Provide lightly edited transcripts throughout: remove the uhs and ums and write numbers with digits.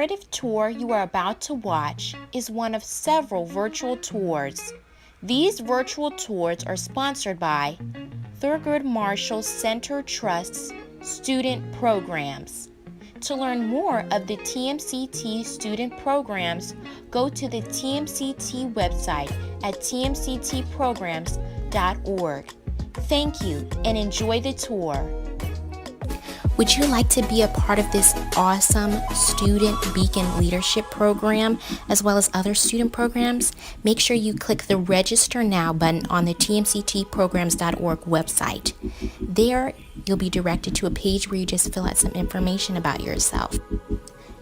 narrative tour you are about to watch is one of several virtual tours. These virtual tours are sponsored by Thurgood Marshall Center Trust's student programs. To learn more of the TMCT student programs, go to the TMCT website at tmctprograms.org. Thank you and enjoy the tour. Would you like to be a part of this awesome Student Beacon Leadership Program, as well as other student programs? Make sure you click the Register Now button on the tmctprograms.org website. There, you'll be directed to a page where you just fill out some information about yourself.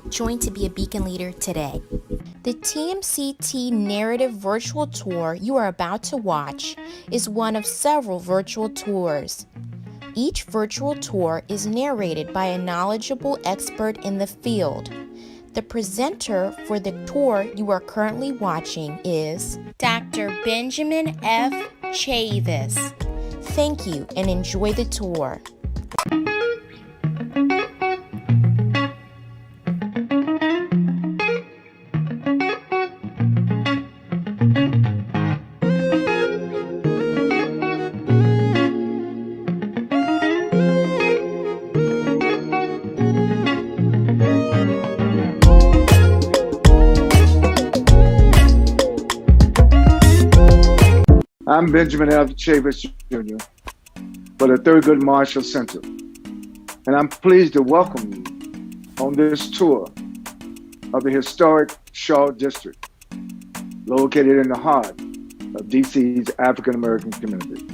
Join to be a Beacon Leader today. The TMCT Narrative Virtual Tour you are about to watch is one of several virtual tours. Each virtual tour is narrated by a knowledgeable expert in the field. The presenter for the tour you are currently watching is Dr. Benjamin F. Chavis. Thank you and enjoy the tour. I'm Benjamin F. Chavis Jr. for the Thurgood Marshall Center, and I'm pleased to welcome you on this tour of the historic Shaw District, located in the heart of DC's African American community.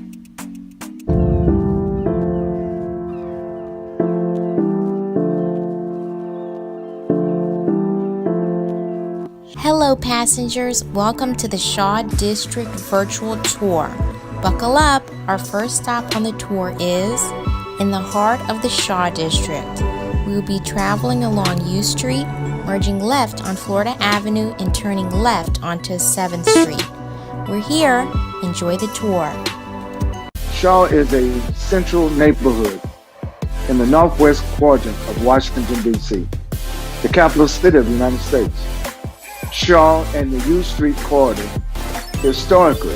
Hello passengers, welcome to the Shaw District Virtual Tour. Buckle up, our first stop on the tour is in the heart of the Shaw District. We will be traveling along U Street, merging left on Florida Avenue and turning left onto 7th Street. We're here, enjoy the tour. Shaw is a central neighborhood in the northwest quadrant of Washington, D.C., the capital city of the United States. Shaw and the U Street corridor historically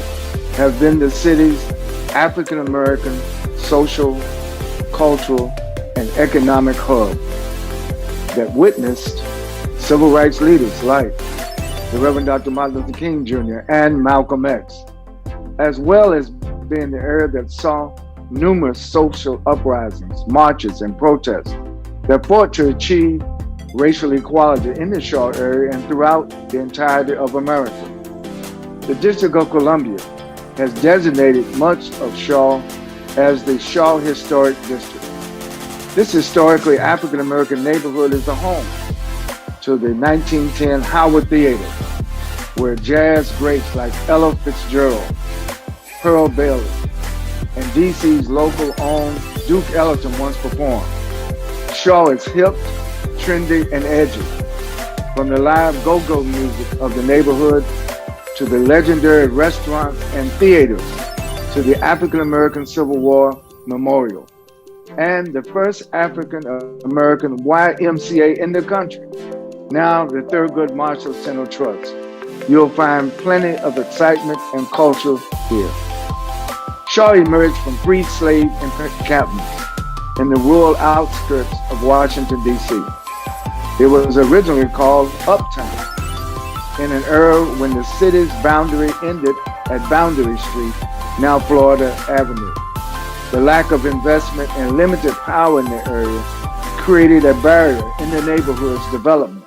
have been the city's African American social, cultural, and economic hub that witnessed civil rights leaders like the Reverend Dr. Martin Luther King Jr. and Malcolm X, as well as being the area that saw numerous social uprisings, marches, and protests that fought to achieve racial equality in the Shaw area and throughout the entirety of America. The District of Columbia has designated much of Shaw as the Shaw Historic District. This historically African American neighborhood is the home to the 1910 Howard Theater, where jazz greats like Ella Fitzgerald, Pearl Bailey, and DC's local owned Duke Ellington once performed. Shaw is hip, trendy, and edgy. From the live go-go music of the neighborhood to the legendary restaurants and theaters to the African American Civil War Memorial and the first African American YMCA in the country, now the Thurgood Marshall Center Trust. You'll find plenty of excitement and culture here. Shaw emerged from freed slave encampments in the rural outskirts of Washington, D.C. It was originally called Uptown in an era when the city's boundary ended at Boundary Street, now Florida Avenue. The lack of investment and limited power in the area created a barrier in the neighborhood's development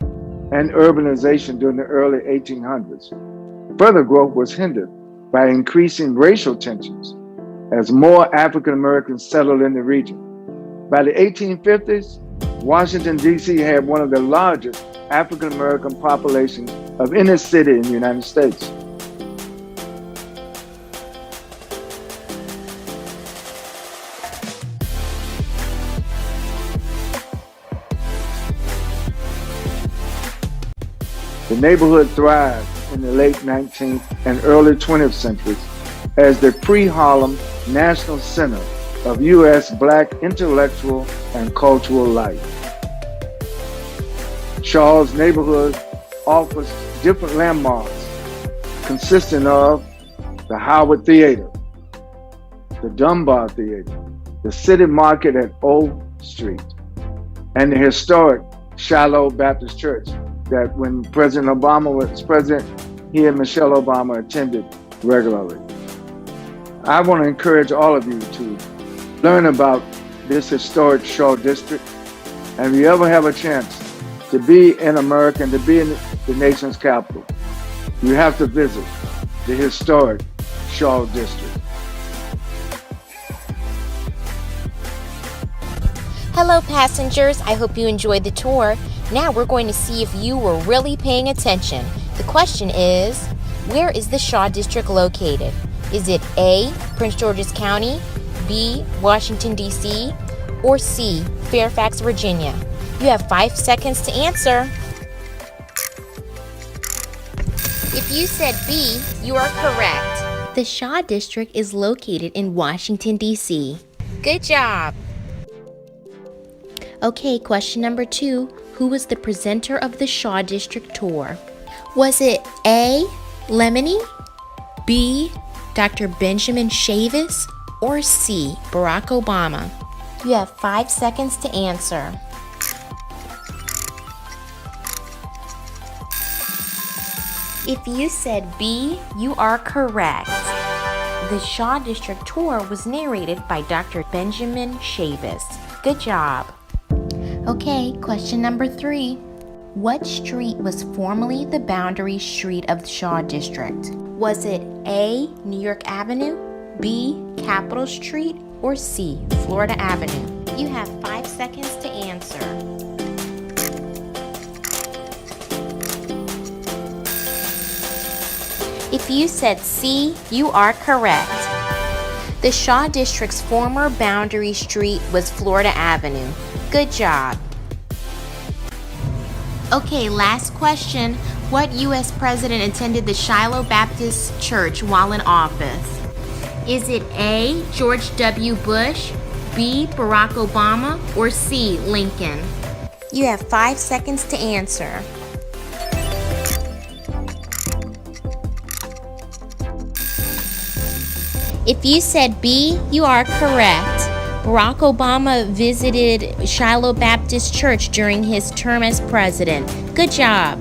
and urbanization during the early 1800s. Further growth was hindered by increasing racial tensions as more African Americans settled in the region. By the 1850s, Washington, D.C. had one of the largest African American populations of any city in the United States. The neighborhood thrived in the late 19th and early 20th centuries as the pre-Harlem National Center of U.S. Black intellectual and cultural life. Shaw's neighborhood offers different landmarks consisting of the Howard Theater, the Dunbar Theater, the City Market at O Street, and the historic Shiloh Baptist Church that when President Obama was president, he and Michelle Obama attended regularly. I want to encourage all of you to learn about this historic Shaw District, and if you ever have a chance to be in America and to be in the nation's capital, you have to visit the historic Shaw District. Hello, passengers. I hope you enjoyed the tour. Now we're going to see if you were really paying attention. The question is, where is the Shaw District located? Is it A, Prince George's County, B, Washington, D.C., or C, Fairfax, Virginia? You have 5 seconds to answer. If you said B, you are correct. The Shaw District is located in Washington, D.C. Good job. Okay, question number 2. Who was the presenter of the Shaw District tour? Was it A, Lemony, B, Dr. Benjamin Chavis, or C, Barack Obama? You have 5 seconds to answer. If you said B, you are correct. The Shaw District tour was narrated by Dr. Benjamin Chavis. Good job. Okay, question number 3. What street was formerly the boundary street of the Shaw District? Was it A, New York Avenue, B, Capitol Street, or C, Florida Avenue? You have 5 seconds to answer. If you said C, you are correct. The Shaw District's former boundary street was Florida Avenue. Good job. Okay, last question. What U.S. president attended the Shiloh Baptist Church while in office? Is it A, George W. Bush, B, Barack Obama, or C, Lincoln? You have 5 seconds to answer. If you said B, you are correct. Barack Obama visited Shiloh Baptist Church during his term as president. Good job.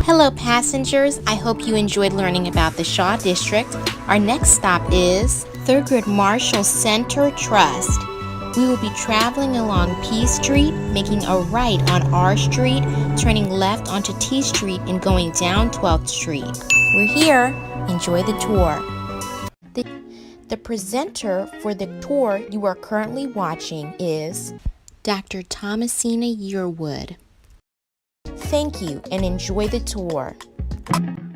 Hello, passengers. I hope you enjoyed learning about the Shaw District. Our next stop is Thurgood Marshall Center Trust. We will be traveling along P Street, making a right on R Street, turning left onto T Street, and going down 12th Street. We're here. Enjoy the tour. The presenter for the tour you are currently watching is Dr. Thomasina Yearwood. Thank you and enjoy the tour.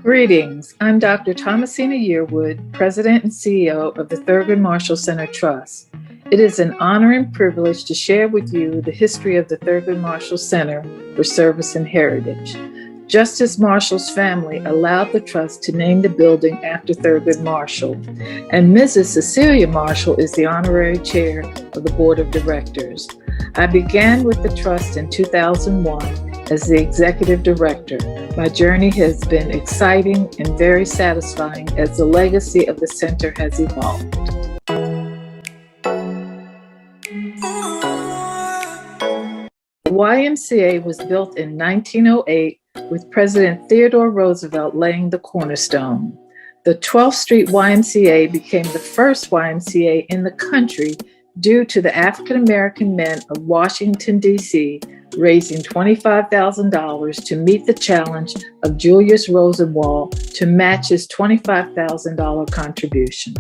Greetings. I'm Dr. Thomasina Yearwood, President and CEO of the Thurgood Marshall Center Trust. It is an honor and privilege to share with you the history of the Thurgood Marshall Center for Service and Heritage. Justice Marshall's family allowed the trust to name the building after Thurgood Marshall, and Mrs. Cecilia Marshall is the honorary chair of the board of directors. I began with the trust in 2001 as the executive director. My journey has been exciting and very satisfying as the legacy of the center has evolved. The YMCA was built in 1908 with President Theodore Roosevelt laying the cornerstone. The 12th Street YMCA became the first YMCA in the country due to the African American men of Washington, D.C. raising $25,000 to meet the challenge of Julius Rosenwald to match his $25,000 contribution.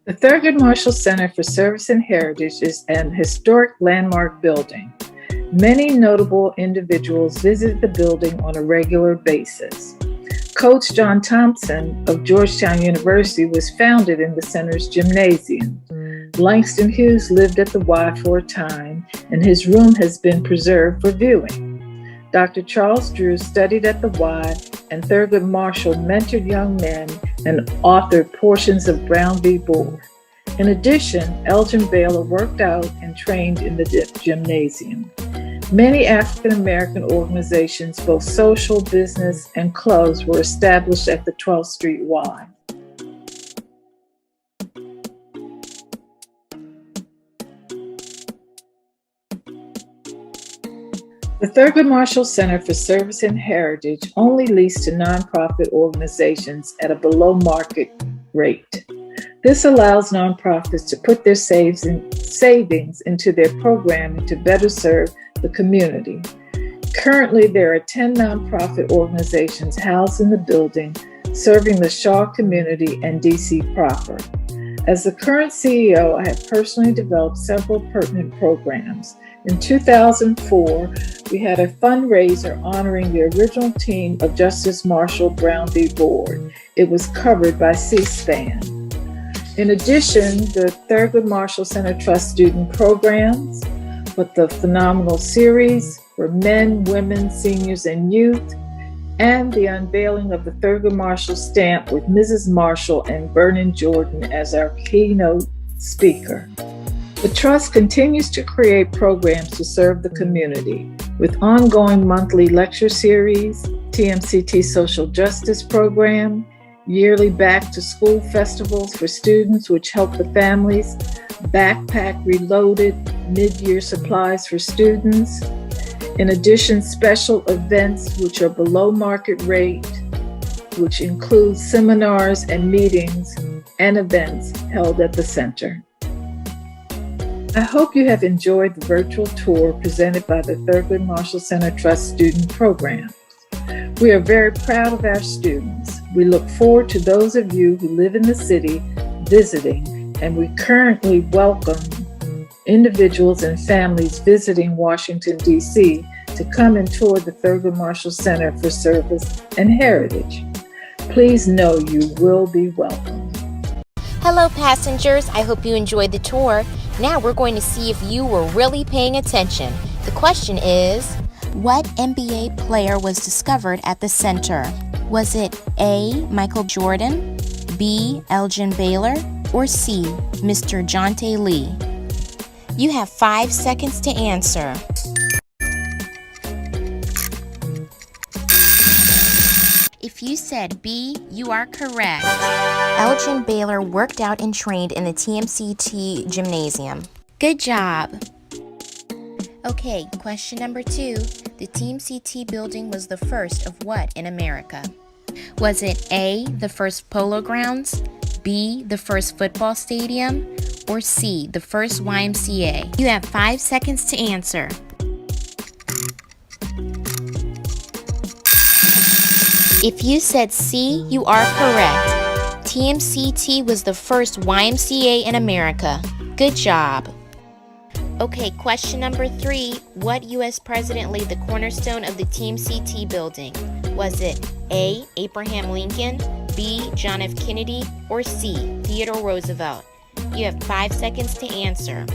The Thurgood Marshall Center for Service and Heritage is an historic landmark building. Many notable individuals visit the building on a regular basis. Coach John Thompson of Georgetown University was founded in the center's gymnasium. Langston Hughes lived at the Y for a time, and his room has been preserved for viewing. Dr. Charles Drew studied at the Y, and Thurgood Marshall mentored young men and authored portions of Brown v. Board. In addition, Elgin Baylor worked out and trained in the gymnasium. Many African American organizations, both social, business, and clubs, were established at the 12th Street Y. The Thurgood Marshall Center for Service and Heritage only leased to nonprofit organizations at a below market rate. This allows nonprofits to put their savings into their programming to better serve the community. Currently, there are 10 nonprofit organizations housed in the building, serving the Shaw community and DC proper. As the current CEO, I have personally developed several pertinent programs. In 2004, we had a fundraiser honoring the original team of Justice Marshall Brown v. Board. It was covered by C-SPAN. In addition, the Thurgood Marshall Center Trust student programs, with the Phenomenal Series for men, women, seniors, and youth, and the unveiling of the Thurgood Marshall stamp with Mrs. Marshall and Vernon Jordan as our keynote speaker. The Trust continues to create programs to serve the community with ongoing monthly lecture series, TMCT Social Justice Program, yearly back to school festivals for students which help the families, Backpack Reloaded, mid-year supplies for students. In addition, special events which are below market rate, which include seminars and meetings and events held at the center. I hope you have enjoyed the virtual tour presented by the Thurgood Marshall Center Trust student program. We are very proud of our students. We look forward to those of you who live in the city visiting, and we currently welcome individuals and families visiting Washington, D.C. to come and tour the Thurgood Marshall Center for Service and Heritage. Please know you will be welcome. Hello, passengers. I hope you enjoyed the tour. Now we're going to see if you were really paying attention. The question is, what NBA player was discovered at the center? Was it A, Michael Jordan, B, Elgin Baylor, or C, Mr. Jonte Lee? You have 5 seconds to answer. If you said B, you are correct. Elgin Baylor worked out and trained in the TMCT gymnasium. Good job. Okay, question number 2. The TMCT building was the first of what in America? Was it A, the first polo grounds, B, the first football stadium, or C, the first YMCA? You have 5 seconds to answer. If you said C, you are correct. TMCT was the first YMCA in America. Good job. Okay, question number 3. What U.S. president laid the cornerstone of the TMCT building? Was it A, Abraham Lincoln, B, John F. Kennedy, or C, Theodore Roosevelt? You have 5 seconds to answer.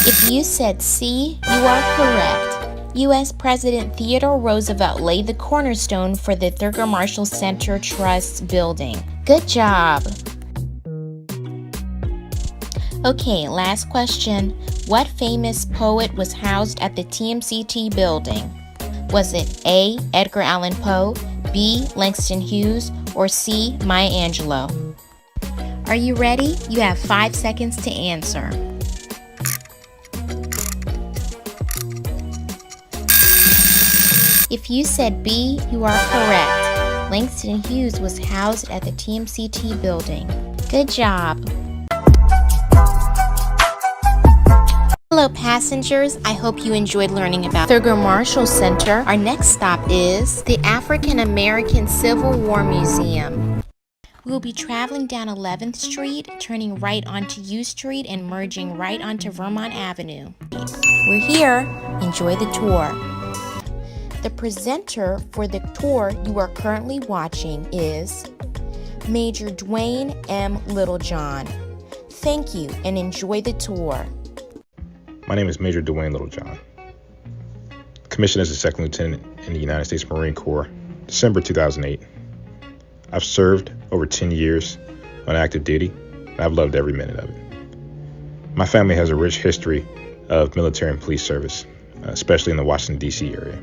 If you said C, you are correct. U.S. President Theodore Roosevelt laid the cornerstone for the Thurgood Marshall Center Trust building. Good job. Okay, last question. What famous poet was housed at the TMCT building? Was it A, Edgar Allan Poe, B, Langston Hughes, or C, Maya Angelou? Are you ready? You have 5 seconds to answer. If you said B, you are correct. Langston Hughes was housed at the TMCT building. Good job. Hello, passengers. I hope you enjoyed learning about Thurgood Marshall Center. Our next stop is the African American Civil War Museum. We will be traveling down 11th Street, turning right onto U Street, and merging right onto Vermont Avenue. We're here. Enjoy the tour. The presenter for the tour you are currently watching is Major Dwayne M. Littlejohn. Thank you and enjoy the tour. My name is Major Dwayne Littlejohn. Commissioned as a second lieutenant in the United States Marine Corps, December 2008. I've served over 10 years on active duty, and I've loved every minute of it. My family has a rich history of military and police service, especially in the Washington, D.C. area.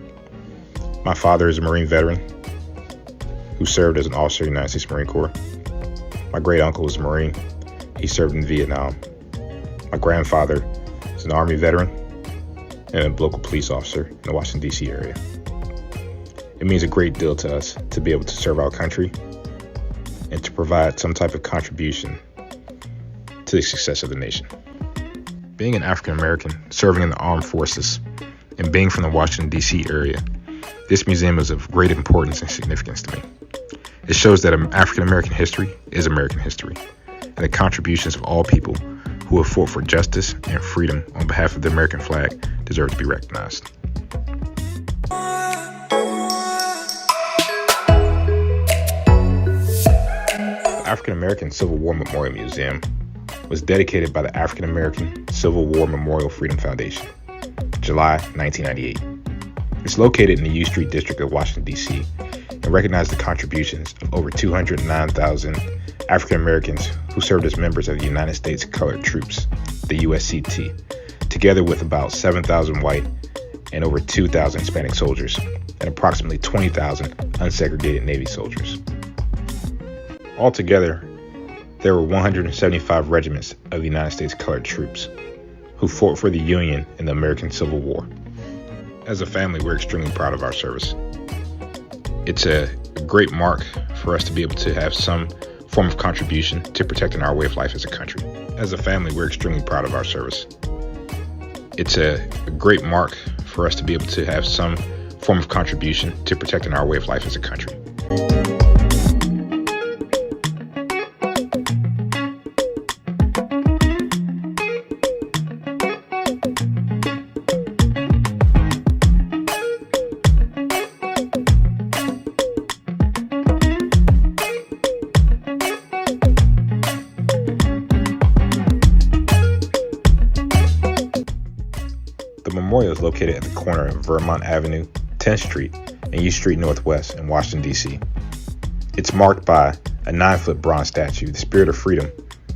My father is a Marine veteran who served as an officer in the United States Marine Corps. My great uncle was a Marine. He served in Vietnam. My grandfather is an Army veteran and a local police officer in the Washington, D.C. area. It means a great deal to us to be able to serve our country and to provide some type of contribution to the success of the nation. Being an African American serving in the armed forces and being from the Washington, D.C. area, this museum is of great importance and significance to me. It shows that African American history is American history, and the contributions of all people who have fought for justice and freedom on behalf of the American flag deserve to be recognized. The African American Civil War Memorial Museum was dedicated by the African American Civil War Memorial Freedom Foundation, July 1998. It's located in the U Street district of Washington, D.C., and recognized the contributions of over 209,000 African Americans who served as members of the United States Colored Troops, the USCT, together with about 7,000 white and over 2,000 Hispanic soldiers, and approximately 20,000 unsegregated Navy soldiers. Altogether, there were 175 regiments of the United States Colored Troops who fought for the Union in the American Civil War. As a family, we're extremely proud of our service. It's a great mark for us to be able to have some form of contribution to protecting our way of life as a country. As a family, we're extremely proud of our service. It's a great mark for us to be able to have some form of contribution to protecting our way of life as a country. The memorial is located at the corner of Vermont Avenue, 10th Street, and U Street Northwest in Washington, D.C. It's marked by a 9-foot bronze statue, The Spirit of Freedom,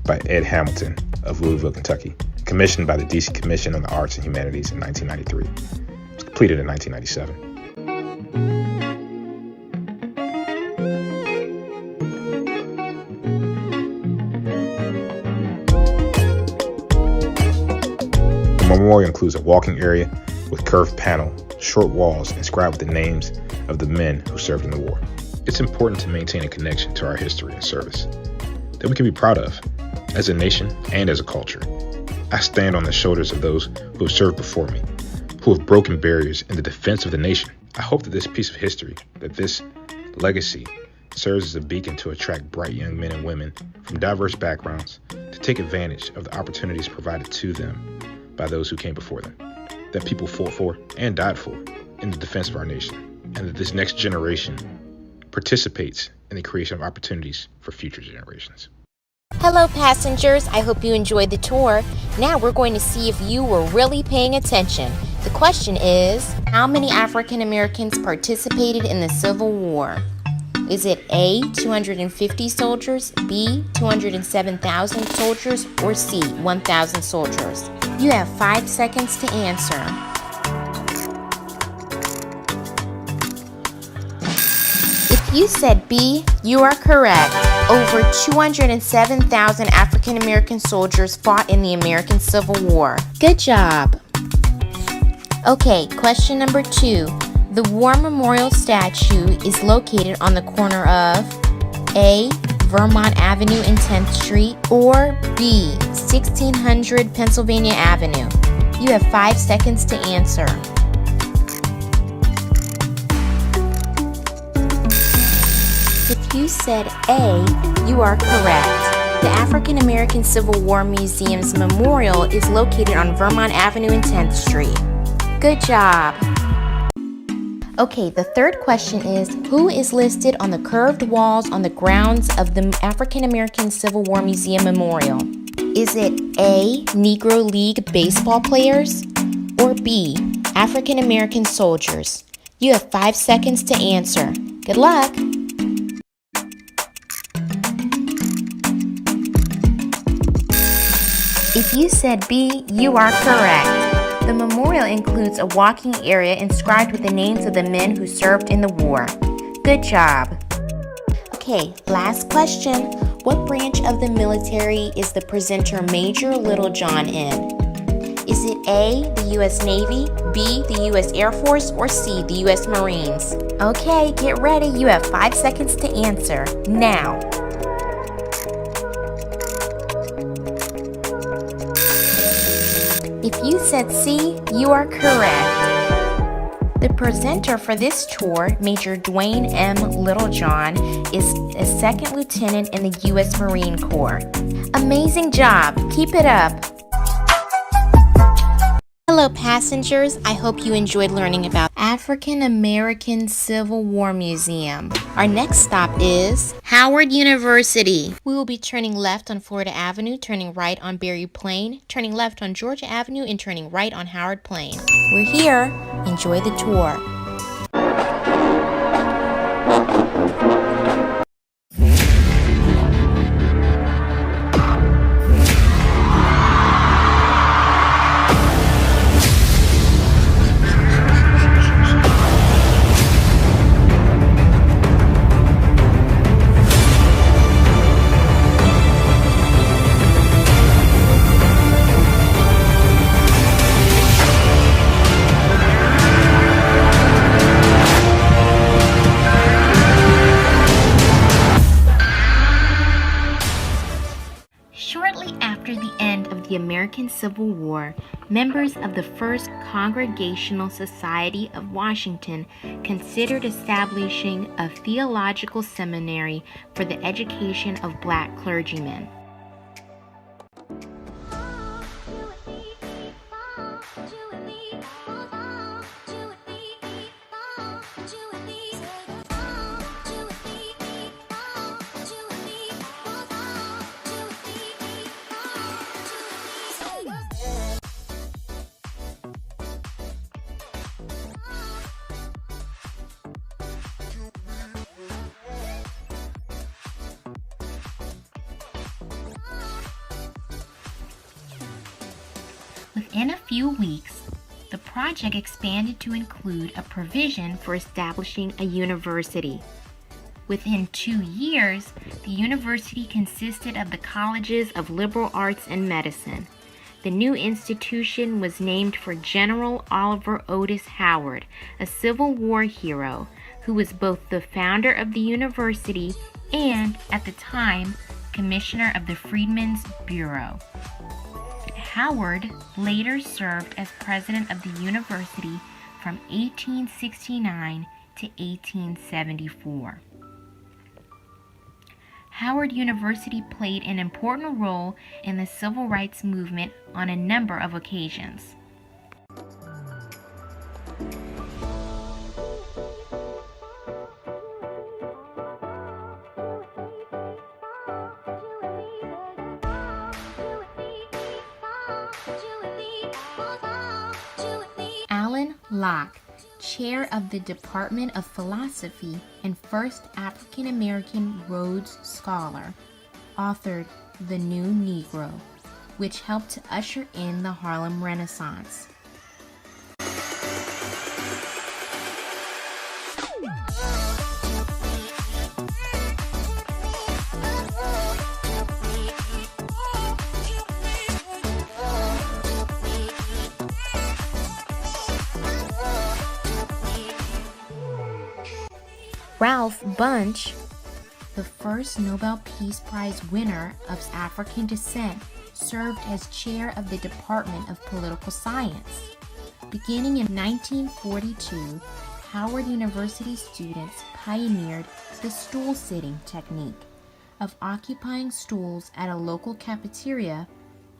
by Ed Hamilton of Louisville, Kentucky, commissioned by the D.C. Commission on the Arts and Humanities in 1993. It was completed in 1997. The memorial includes a walking area with curved panel, short walls inscribed with the names of the men who served in the war. It's important to maintain a connection to our history and service that we can be proud of as a nation and as a culture. I stand on the shoulders of those who have served before me, who have broken barriers in the defense of the nation. I hope that this piece of history, that this legacy, serves as a beacon to attract bright young men and women from diverse backgrounds to take advantage of the opportunities provided to them by those who came before them, that people fought for and died for in the defense of our nation, and that this next generation participates in the creation of opportunities for future generations. Hello passengers, I hope you enjoyed the tour. Now we're going to see if you were really paying attention. The question is, how many African Americans participated in the Civil War? Is it A, 250 soldiers, B, 207,000 soldiers, or C, 1,000 soldiers? You have 5 seconds to answer. If you said B, you are correct. Over 207,000 African American soldiers fought in the American Civil War. Good job. Okay, question number 2. The War Memorial statue is located on the corner of A, Vermont Avenue and 10th Street, or B, 1600 Pennsylvania Avenue. You have 5 seconds to answer. If you said A, you are correct. The African American Civil War Museum's memorial is located on Vermont Avenue and 10th Street. Good job. Okay, the third question is, who is listed on the curved walls on the grounds of the African American Civil War Museum Memorial? Is it A, Negro League baseball players, or B, African American soldiers? You have 5 seconds to answer. Good luck. If you said B, you are correct. The memorial includes a walking area inscribed with the names of the men who served in the war. Good job. Okay, last question. What branch of the military is the presenter Major Littlejohn in? Is it A, the U.S. Navy, B, the U.S. Air Force, or C, the U.S. Marines? Okay, get ready. You have 5 seconds to answer. Now. If you said C, you are correct. The presenter for this tour, Major Dwayne M. Littlejohn, is a second lieutenant in the U.S. Marine Corps. Amazing job. Keep it up. Hello passengers, I hope you enjoyed learning about African American Civil War Museum. Our next stop is Howard University. We will be turning left on Florida Avenue, turning right on Berry Plain, turning left on Georgia Avenue, and turning right on Howard Plain. We're here. Enjoy the tour. Shortly after the end of the American Civil War, members of the First Congregational Society of Washington considered establishing a theological seminary for the education of black clergymen. Within a few weeks, the project expanded to include a provision for establishing a university. Within 2 years, the university consisted of the colleges of liberal arts and medicine. The new institution was named for General Oliver Otis Howard, a Civil War hero who was both the founder of the university and, at the time, commissioner of the Freedmen's Bureau. Howard later served as president of the university from 1869 to 1874. Howard University played an important role in the civil rights movement on a number of occasions. Alan Locke, chair of the Department of Philosophy and first African American Rhodes Scholar, authored The New Negro, which helped to usher in the Harlem Renaissance. Ralph Bunche, the first Nobel Peace Prize winner of African descent, served as chair of the Department of Political Science. Beginning in 1942, Howard University students pioneered the stool-sitting technique of occupying stools at a local cafeteria,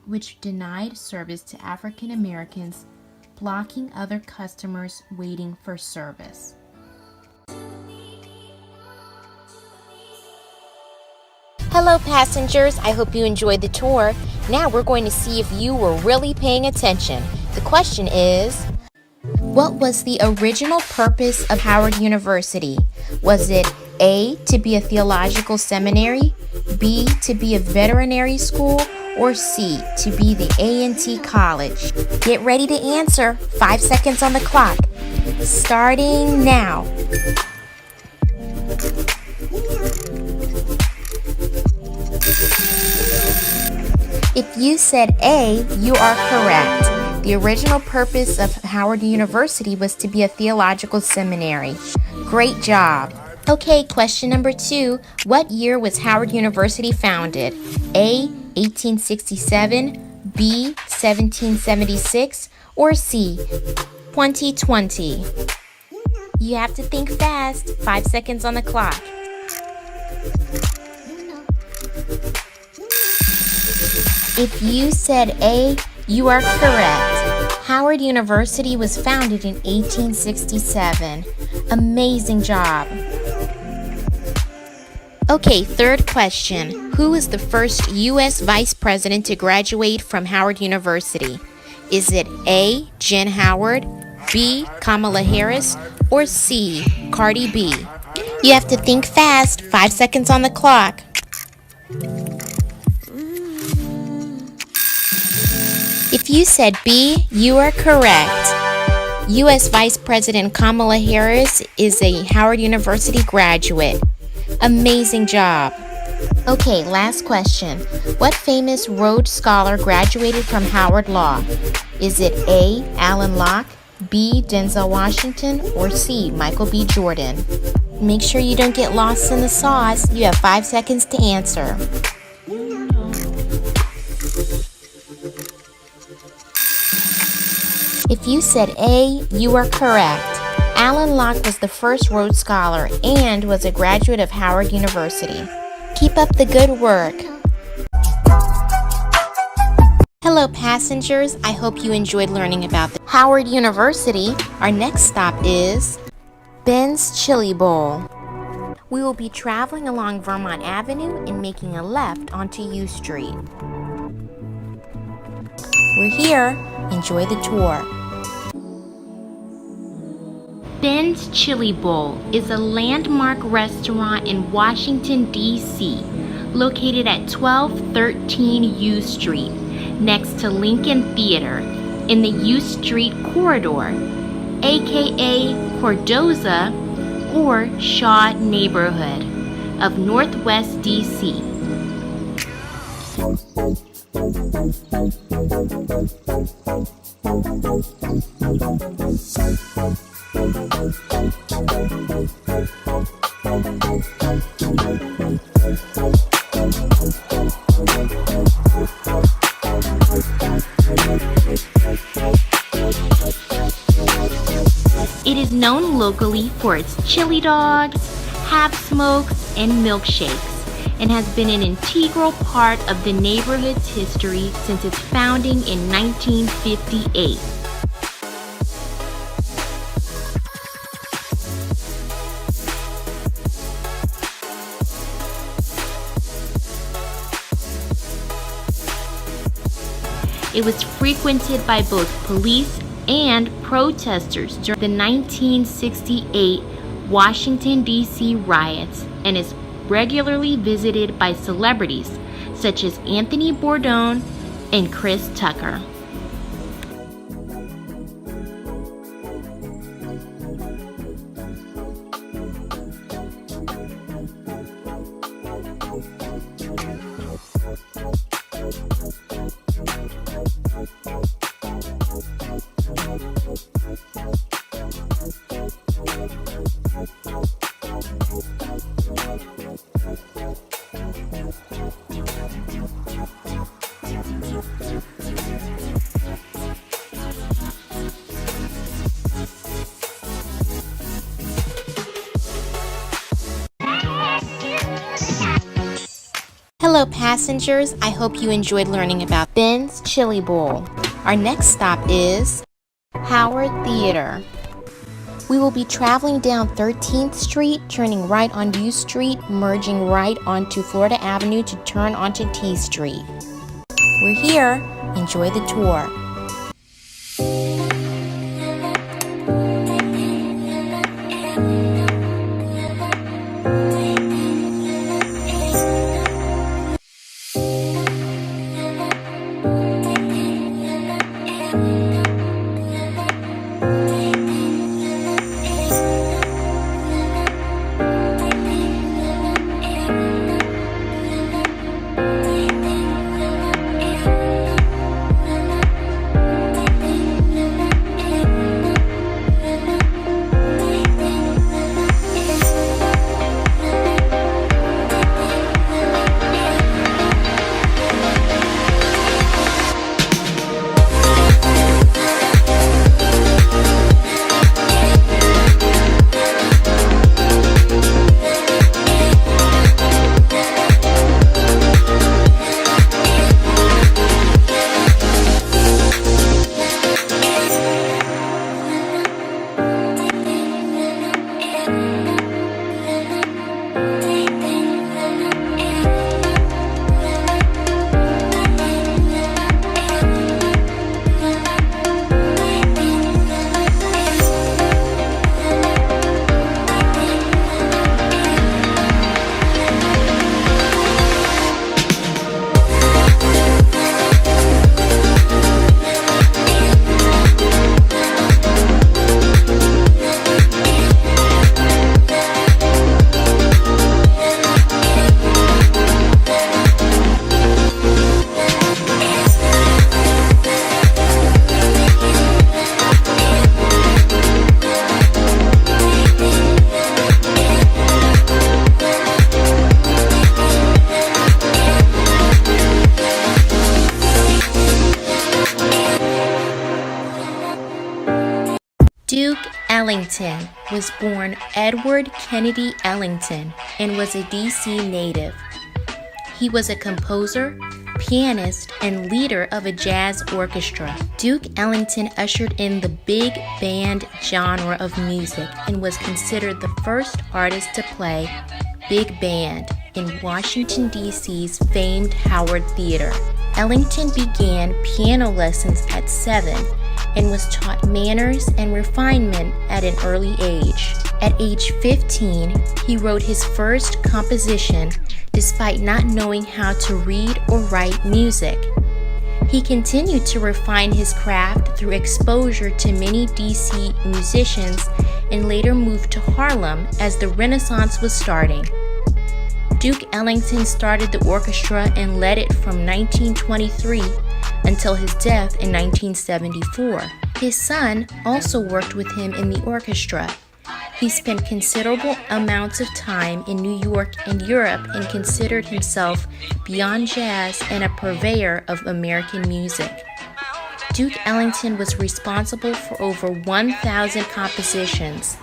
which denied service to African Americans, blocking other customers waiting for service. Hello passengers, I hope you enjoyed the tour. Now we're going to see if you were really paying attention. The question is, what was the original purpose of Howard University? Was it A, to be a theological seminary, B, to be a veterinary school, or C, to be the A&T College? Get ready to answer. 5 seconds on the clock. Starting now. If you said A, you are correct. The original purpose of Howard University was to be a theological seminary. Great job. Okay, question number 2. What year was Howard University founded? A, 1867, B, 1776, or C, 2020? You have to think fast. 5 seconds on the clock. If you said A, you are correct. Howard University was founded in 1867. Amazing job. Okay, third question. Who was the first U.S. Vice President to graduate from Howard University? Is it A, Jen Howard, B, Kamala Harris, or C, Cardi B? You have to think fast. 5 seconds on the clock. If you said B, you are correct. U.S. Vice President Kamala Harris is a Howard University graduate. Amazing job. Okay, last question. What famous Rhodes Scholar graduated from Howard Law? Is it A, Alan Locke, B, Denzel Washington, or C, Michael B. Jordan? Make sure you don't get lost in the sauce. You have 5 seconds to answer. If you said A, you are correct. Alan Locke was the first Rhodes Scholar and was a graduate of Howard University. Keep up the good work. Hello passengers, I hope you enjoyed learning about Howard University. Our next stop is Ben's Chili Bowl. We will be traveling along Vermont Avenue and making a left onto U Street. We're here. Enjoy the tour. Ben's Chili Bowl is a landmark restaurant in Washington, D.C., located at 1213 U Street, next to Lincoln Theater, in the U Street corridor, aka Cordoza or Shaw neighborhood of Northwest D.C. It is known locally for its chili dogs, half smokes, and milkshakes, and has been an integral part of the neighborhood's history since its founding in 1958. It was frequented by both police and protesters during the 1968 Washington, D.C. riots and is regularly visited by celebrities such as Anthony Bourdain and Chris Tucker. Hello passengers, I hope you enjoyed learning about Ben's Chili Bowl. Our next stop is Howard Theater. We will be traveling down 13th Street, turning right on U Street, merging right onto Florida Avenue to turn onto T Street. We're here. Enjoy the tour. Ellington was born Edward Kennedy Ellington and was a DC native. He was a composer, pianist, and leader of a jazz orchestra. Duke Ellington ushered in the big band genre of music and was considered the first artist to play big band in Washington, D.C.'s famed Howard Theater. Ellington began piano lessons at 7 and was taught manners and refinement at an early age. At age 15, he wrote his first composition despite not knowing how to read or write music. He continued to refine his craft through exposure to many DC musicians and later moved to Harlem as the Renaissance was starting. Duke Ellington started the orchestra and led it from 1923 until his death in 1974. His son also worked with him in the orchestra. He spent considerable amounts of time in New York and Europe and considered himself beyond jazz and a purveyor of American music. Duke Ellington was responsible for over 1,000 compositions.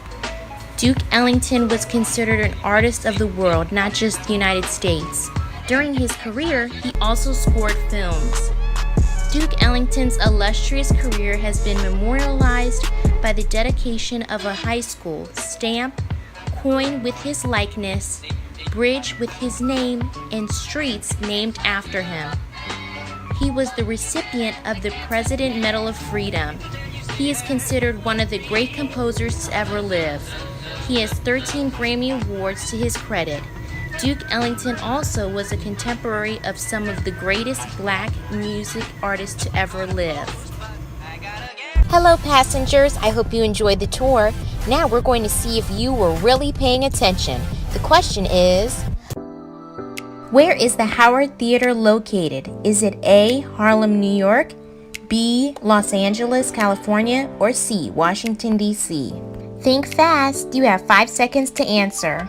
Duke Ellington was considered an artist of the world, not just the United States. During his career, he also scored films. Duke Ellington's illustrious career has been memorialized by the dedication of a high school stamp, coin with his likeness, bridge with his name, and streets named after him. He was the recipient of the President Medal of Freedom. He is considered one of the great composers to ever live. He has 13 Grammy Awards to his credit. Duke Ellington also was a contemporary of some of the greatest black music artists to ever live. Hello passengers, I hope you enjoyed the tour. Now we're going to see if you were really paying attention. The question is, Where is the Howard Theater located? Is it A, Harlem, New York, B, Los Angeles, California, or C, Washington, D.C.? think fast. You have 5 seconds to answer.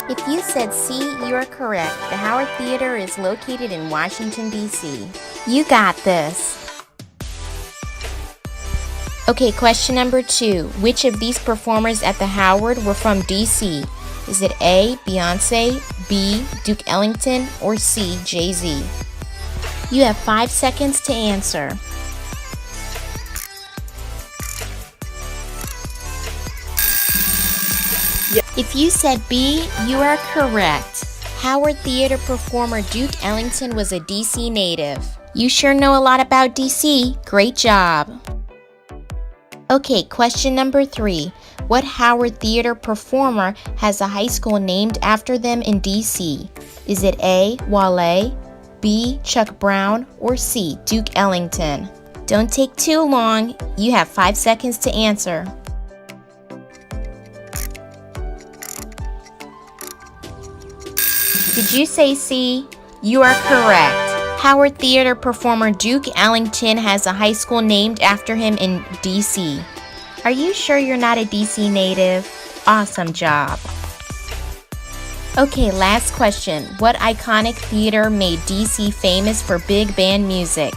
If you said C, you are correct. The Howard Theater is located in Washington, D.C. You got this. Okay, question number 2. Which of these performers at the Howard were from D.C.? Is it A, Beyonce, B, Duke Ellington, or C, Jay-Z? You have 5 seconds to answer. If you said B, you are correct. Howard Theater performer Duke Ellington was a DC native. You sure know a lot about DC. Great job. Okay, question number 3. What Howard Theater performer has a high school named after them in DC? Is it A, Wale, B, Chuck Brown, or C, Duke Ellington? Don't take too long. You have 5 seconds to answer. Did you say C? You are correct. Howard Theater performer Duke Ellington has a high school named after him in DC. Are you sure you're not a DC native? Awesome job. Okay, last question. What iconic theater made DC famous for big band music?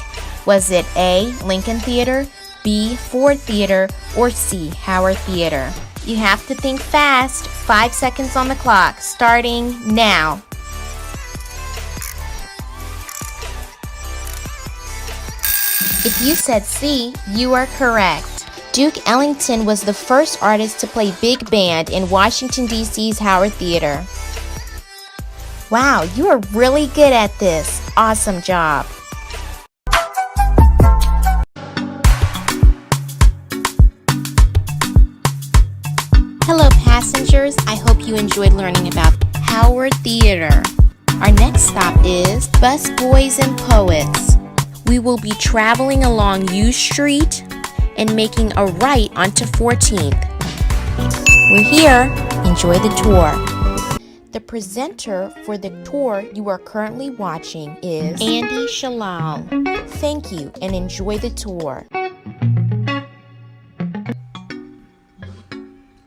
Was it A, Lincoln Theater, B, Ford Theater, or C, Howard Theater? You have to think fast. 5 seconds on the clock, starting now. If you said C, you are correct. Duke Ellington was the first artist to play big band in Washington, D.C.'s Howard Theater. Wow, you are really good at this. Awesome job. Hello passengers, I hope you enjoyed learning about Howard Theater. Our next stop is Busboys and Poets. We will be traveling along U Street and making a right onto 14th. We're here. Enjoy the tour. The presenter for the tour you are currently watching is Andy Shalal. Thank you and enjoy the tour.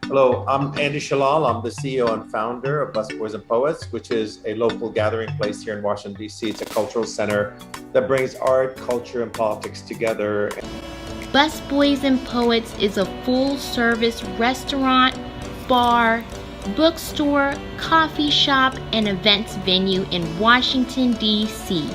Hello, I'm Andy Shalal. I'm the CEO and founder of Busboys and Poets, which is a local gathering place here in Washington, D.C. It's a cultural center that brings art, culture, and politics together. Busboys and Poets is a full-service restaurant, bar, bookstore, coffee shop, and events venue in Washington, D.C.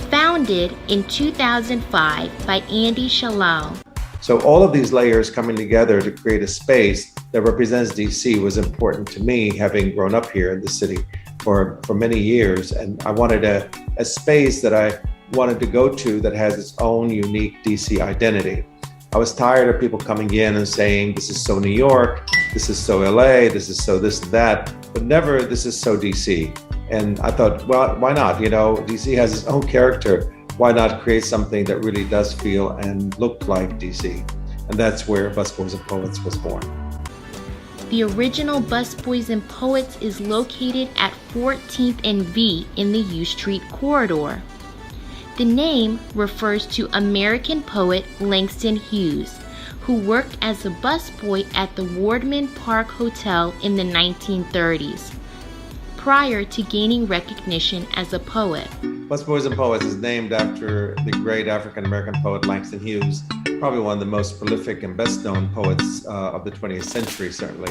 Founded in 2005 by Andy Shalal. So all of these layers coming together to create a space that represents DC was important to me, having grown up here in the city for many years. And I wanted a space that I wanted to go to that has its own unique DC identity. I was tired of people coming in and saying, this is so New York, this is so LA, this is so this and that, but never this is so DC. And I thought, well, why not? You know, DC has its own character. Why not create something that really does feel and look like DC? And that's where Busboys and Poets was born. The original Busboys and Poets is located at 14th and V in the U Street corridor. The name refers to American poet Langston Hughes, who worked as a busboy at the Wardman Park Hotel in the 1930s, prior to gaining recognition as a poet. Busboys and Poets is named after the great African-American poet Langston Hughes, probably one of the most prolific and best-known poets of the 20th century, certainly.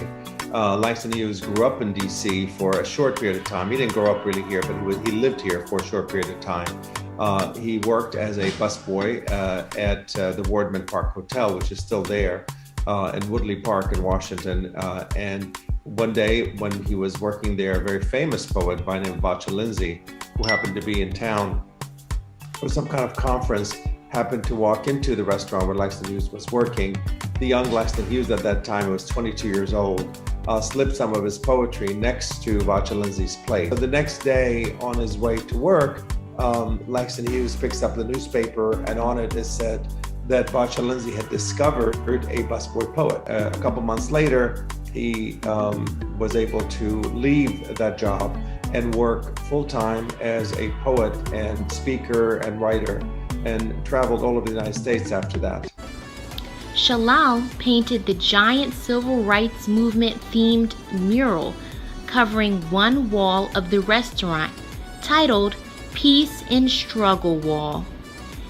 Langston Hughes grew up in DC for a short period of time. He didn't grow up really here, but he lived here for a short period of time. He worked as a busboy at the Wardman Park Hotel, which is still there in Woodley Park in Washington. And one day when he was working there, a very famous poet by the name of Vacha Lindsay, who happened to be in town for some kind of conference, happened to walk into the restaurant where Langston Hughes was working. The young Langston Hughes at that time, was 22 years old, slipped some of his poetry next to Vacha Lindsay's plate. So the next day on his way to work, Langston Hughes picks up the newspaper, and on it is said that Vacha Lindsay had discovered a busboy poet. A couple months later, he was able to leave that job and work full-time as a poet and speaker and writer, and traveled all over the United States after that. Shalal painted the giant civil rights movement themed mural covering one wall of the restaurant, titled Peace in Struggle Wall.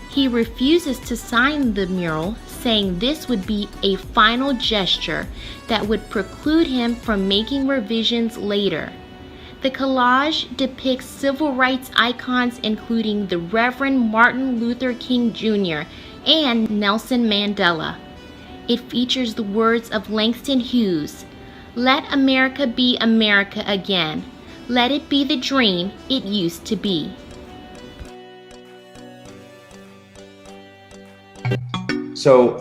He refuses to sign the mural, saying this would be a final gesture that would preclude him from making revisions later. The collage depicts civil rights icons including the Reverend Martin Luther King Jr. and Nelson Mandela. It features the words of Langston Hughes, "Let America be America again. Let it be the dream it used to be." So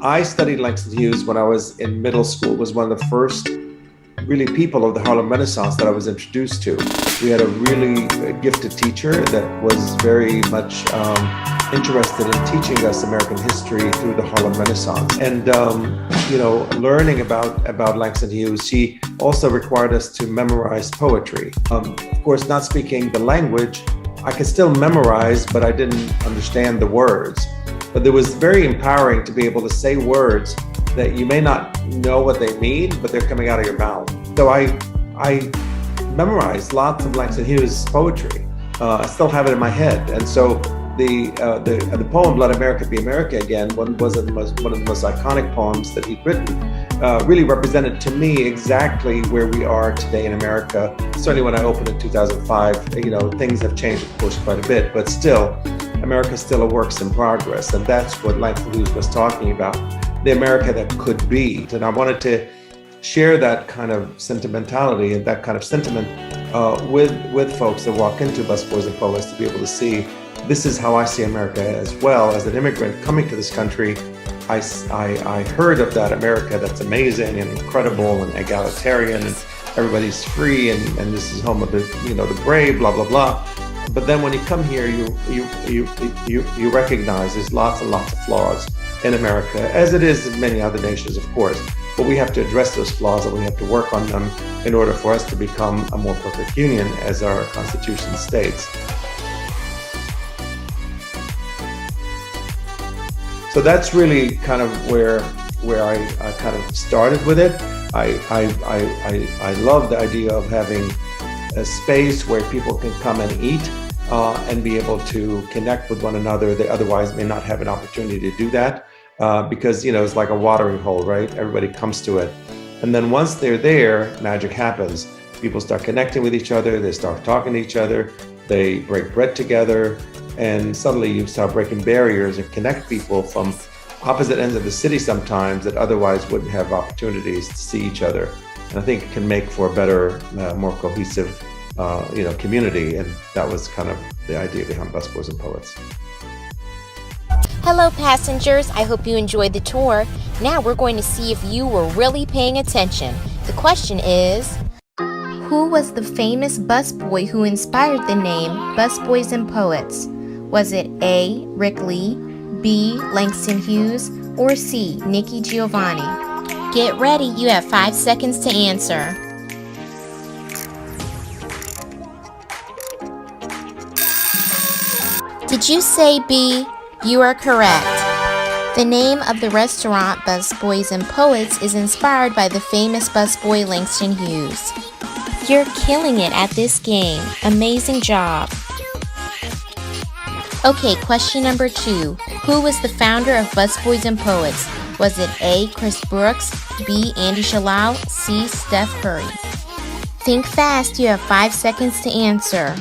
I studied Langston Hughes when I was in middle school. Was one of the first really people of the Harlem Renaissance that I was introduced to. We had a really gifted teacher that was very much interested in teaching us American history through the Harlem Renaissance. And you know, learning about Langston Hughes, he also required us to memorize poetry. Of course, not speaking the language, I could still memorize, but I didn't understand the words. But it was very empowering to be able to say words that you may not know what they mean, but they're coming out of your mouth. So I memorized lots of Langston Hughes poetry. I still have it in my head. And so the poem "Let America Be America Again," one of the most iconic poems that he'd written, really represented to me exactly where we are today in America. Certainly when I opened in 2005, you know, things have changed, of course, quite a bit, but still, America is still a work in progress. And that's what Langston Hughes was talking about, the America that could be. And I wanted to share that kind of sentimentality and that kind of sentiment with folks that walk into Busboys and Poets, to be able to see, this is how I see America as well. As an immigrant coming to this country, I heard of that America that's amazing and incredible and egalitarian, and everybody's free, and this is home of the, you know, the brave, blah, blah, blah. But then when you come here, you recognize there's lots and lots of flaws in America, as it is in many other nations, of course. But we have to address those flaws, and we have to work on them in order for us to become a more perfect union, as our Constitution states. So that's really kind of where I kind of started with it. I love the idea of having a space where people can come and eat and be able to connect with one another. They otherwise may not have an opportunity to do that because, it's like a watering hole, right? Everybody comes to it. And then once they're there, magic happens. People start connecting with each other. They start talking to each other. They break bread together. And suddenly you start breaking barriers and connect people from opposite ends of the city sometimes that otherwise wouldn't have opportunities to see each other. And I think it can make for a better, more cohesive, community. And that was kind of the idea behind Busboys and Poets. Hello, passengers. I hope you enjoyed the tour. Now we're going to see if you were really paying attention. The question is, who was the famous busboy who inspired the name Busboys and Poets? Was it A, Rick Lee, B, Langston Hughes, or C, Nikki Giovanni? Get ready, you have 5 seconds to answer. Did you say B? You are correct. The name of the restaurant, Busboys and Poets, is inspired by the famous busboy Langston Hughes. You're killing it at this game. Amazing job. Okay, question number 2. Who was the founder of Busboys and Poets? Was it A, Chris Brooks, B, Andy Shalal, C, Steph Curry? Think fast, you have 5 seconds to answer.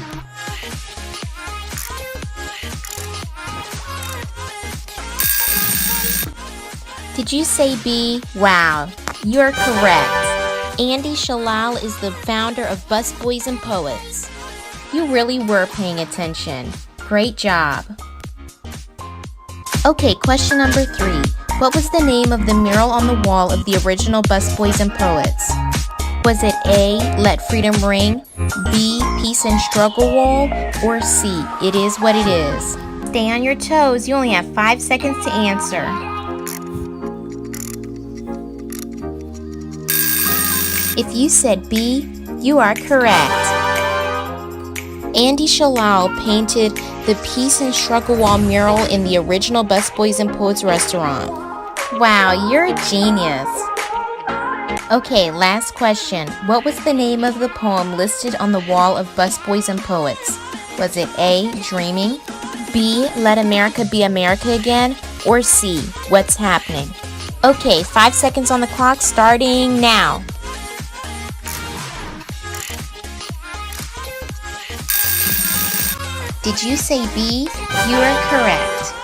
Did you say B? Wow, you're correct. Andy Shalal is the founder of Busboys and Poets. You really were paying attention. Great job. Okay, question number 3. What was the name of the mural on the wall of the original Busboys and Poets? Was it A, Let Freedom Ring, B, Peace and Struggle Wall, or C, It Is What It Is? Stay on your toes, you only have 5 seconds to answer. If you said B, you are correct. Andy Shalal painted the Peace and Struggle Wall mural in the original Busboys and Poets restaurant. Wow, you're a genius. Okay, last question. What was the name of the poem listed on the wall of Busboys and Poets? Was it A, Dreaming, B, Let America Be America Again, or C, What's Happening? Okay, 5 seconds on the clock starting now. Did you say B? You are correct.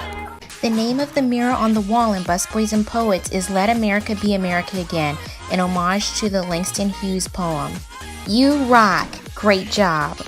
The name of the mural on the wall in Busboys and Poets is Let America Be America Again, an homage to the Langston Hughes poem. You rock! Great job!